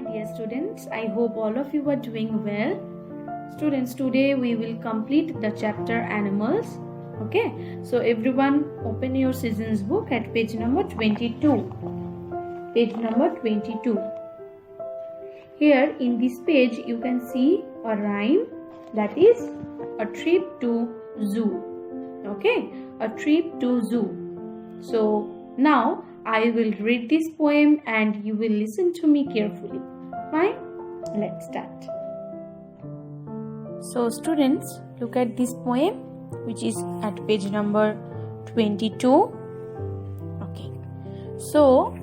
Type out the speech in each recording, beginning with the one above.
dear students, I hope all of you are doing well. Students, today we will complete the chapter Animals. Okay, so everyone open your seasons book at page number 22. Page number 22. Here in this page you can see a rhyme, that is a trip to zoo. Okay, a trip to zoo. So now I will read this poem and you will listen to me carefully. Fine? Let's start. So students, look at this poem which is at page number 22. Okay. So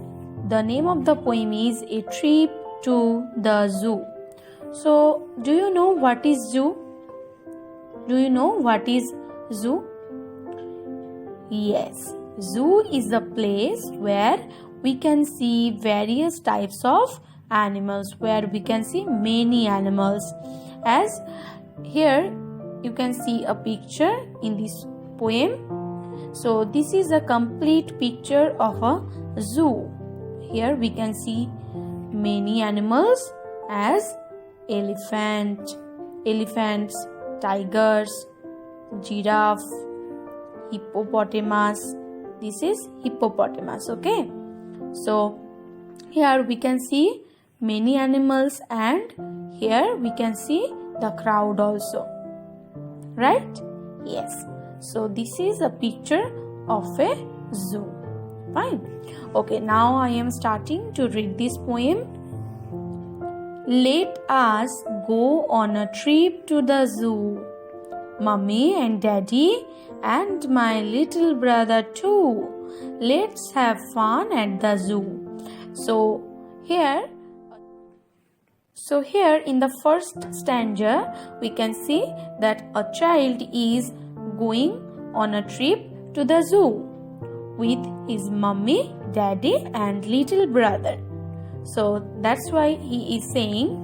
the name of the poem is A Trip to the Zoo. So do you know what is zoo? Do you know what is zoo? Yes. Zoo is a place where we can see various types of animals, where we can see many animals. As here you can see a picture in this poem. So this is a complete picture of a zoo. Here we can see many animals as elephants, tigers, giraffe, hippopotamus. This is hippopotamus. Okay, so here we can see many animals and here we can see the crowd also, right? Yes, so this is a picture of a zoo. Fine. Okay, now I am starting to read this poem. Let us go on a trip to the zoo. Mummy and Daddy and my little brother too. Let's have fun at the zoo. So here in the first stanza we can see that a child is going on a trip to the zoo with his mummy, daddy and little brother. So that's why he is saying,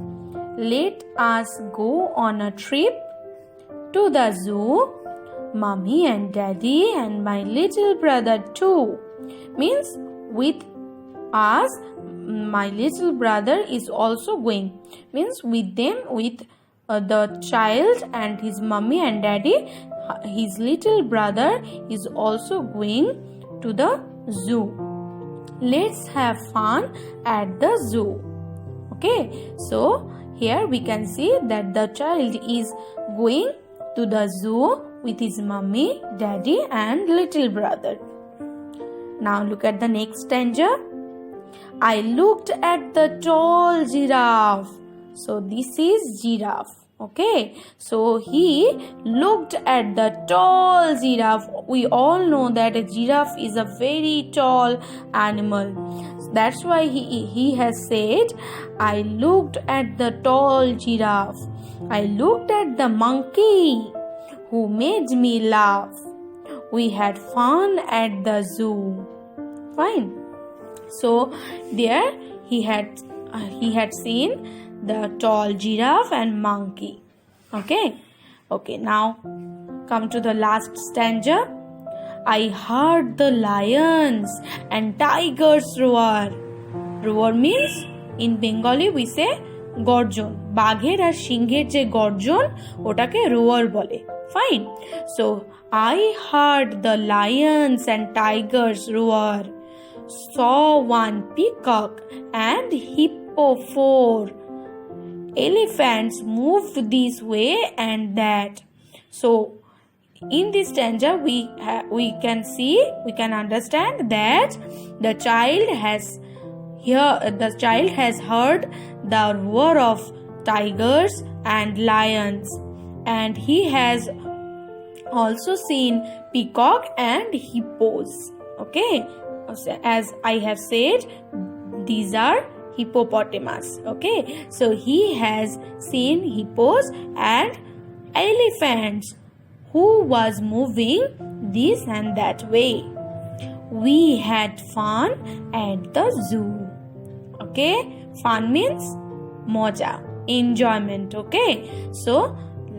let us go on a trip to the zoo, mummy and daddy and my little brother too. Means with us, my little brother is also going. Means with them, with the child and his mummy and daddy, his little brother is also going to the zoo. Let's have fun at the zoo. Okay, so here we can see that the child is going to the zoo with his mummy, daddy and little brother. Now look at the next stanza. I looked at the tall giraffe. So this is giraffe. Okay, so he looked at the tall giraffe. We all know that a giraffe is a very tall animal. That's why he has said, I looked at the tall giraffe. I looked at the monkey who made me laugh. We had fun at the zoo. Fine. So there he had seen the tall giraffe and monkey. Okay. Now come to the last stanza. I heard the lions and tigers roar. Roar means in Bengali we say গর্জন, বাঘের আর সিংহের যে গর্জন ওটাকে রোয়ার বলে। Fine. So I heard the lions and tigers roar, saw one peacock and hippo 4. Elephants moved this way and that. So in this stanza we can understand that the child has heard the roar of tigers and lions, and he has also seen peacock and hippos. Okay, as I have said, these are hippopotamus. Okay, so he has seen hippos and elephants who was moving this and that way. We had fun at the zoo. Okay, fun means moja, enjoyment. Okay, so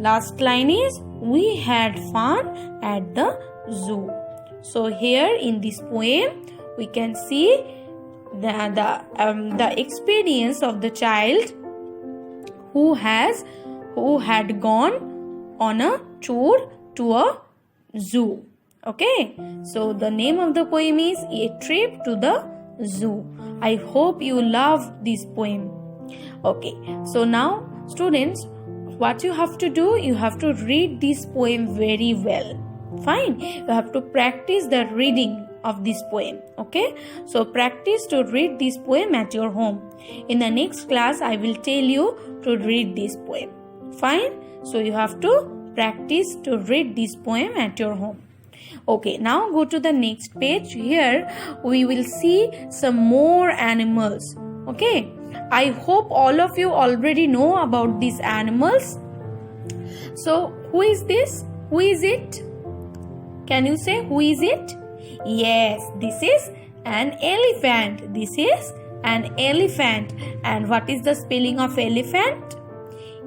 last line is we had fun at the zoo. So here in this poem we can see the experience of the child who had gone on a tour to a zoo. Okay, so the name of the poem is A Trip to the Zoo. I hope you love this poem. Okay, so now students, what you have to do, you have to read this poem very well. Fine, you have to practice the reading of this poem. Okay, so practice to read this poem at your home. In the next class I will tell you to read this poem. Fine, so you have to practice to read this poem at your home. Okay, now go to the next page. Here we will see some more animals. Okay, I hope all of you already know about these animals. So who is this? Who is it? Can you say who is it? Yes, this is an elephant. This is an elephant. And what is the spelling of elephant?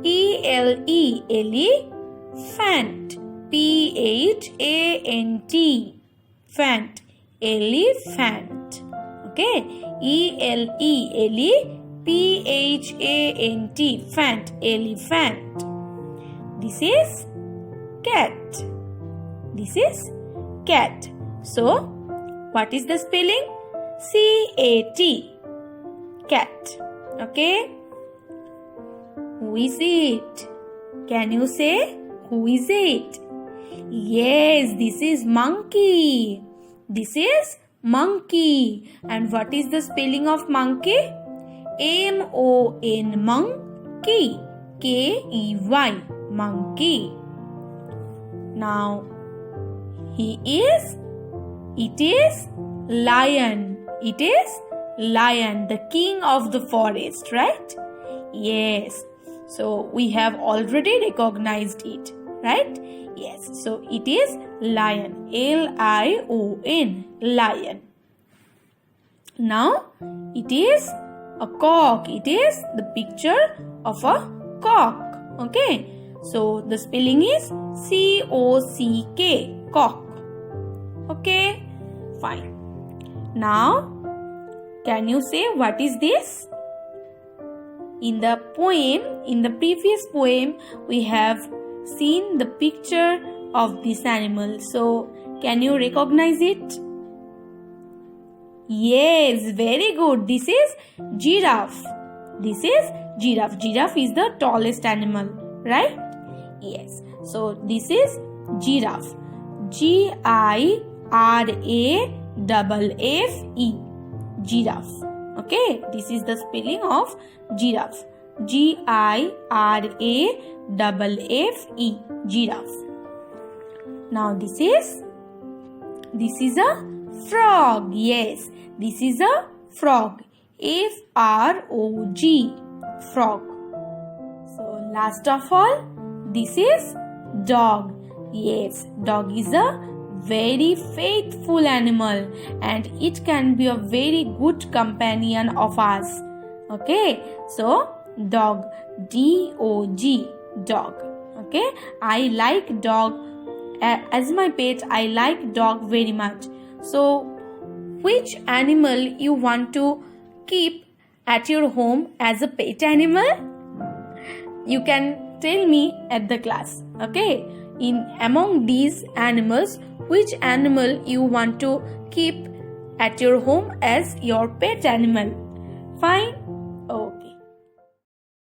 E-L-E, elephant. P-H-A-N-T, fant, elephant. Okay, E-L-E-P-H-A-N-T, fant, elephant. This is cat. This is cat. So, what is the spelling? C-A-T, cat. Okay, who is it? Can you say who is it? Yes, this is monkey. This is monkey. And what is the spelling of monkey? M-O-N, monkey. K-E-Y, monkey. Now, it is lion. It is lion, the king of the forest, right? Yes. So, we have already recognized it, right? Yes, so it is lion, L-I-O-N, lion. Now, it is a cock. It is the picture of a cock. Okay, so the spelling is C-O-C-K, cock. Okay, fine. Now, can you say what is this? In the poem, in the previous poem, we have seen the picture of this animal. So, can you recognize it? Yes, very good. This is giraffe. This is giraffe. Giraffe is the tallest animal, right? Yes. So, this is giraffe. G-I-R-A-F-F-E. Giraffe. Okay, this is the spelling of giraffe. G-I-R-A-F-F-E, giraffe. Now this is a frog. Yes, this is a frog. F-R-O-G, frog. So last of all, this is dog. Yes, dog is a very faithful animal and it can be a very good companion of us. Okay, so dog, D-O-G, dog. Okay, I like dog as my pet. I like dog very much. So which animal you want to keep at your home as a pet animal? You can tell me at the class. Okay, among these animals, which animal you want to keep at your home as your pet animal? Fine.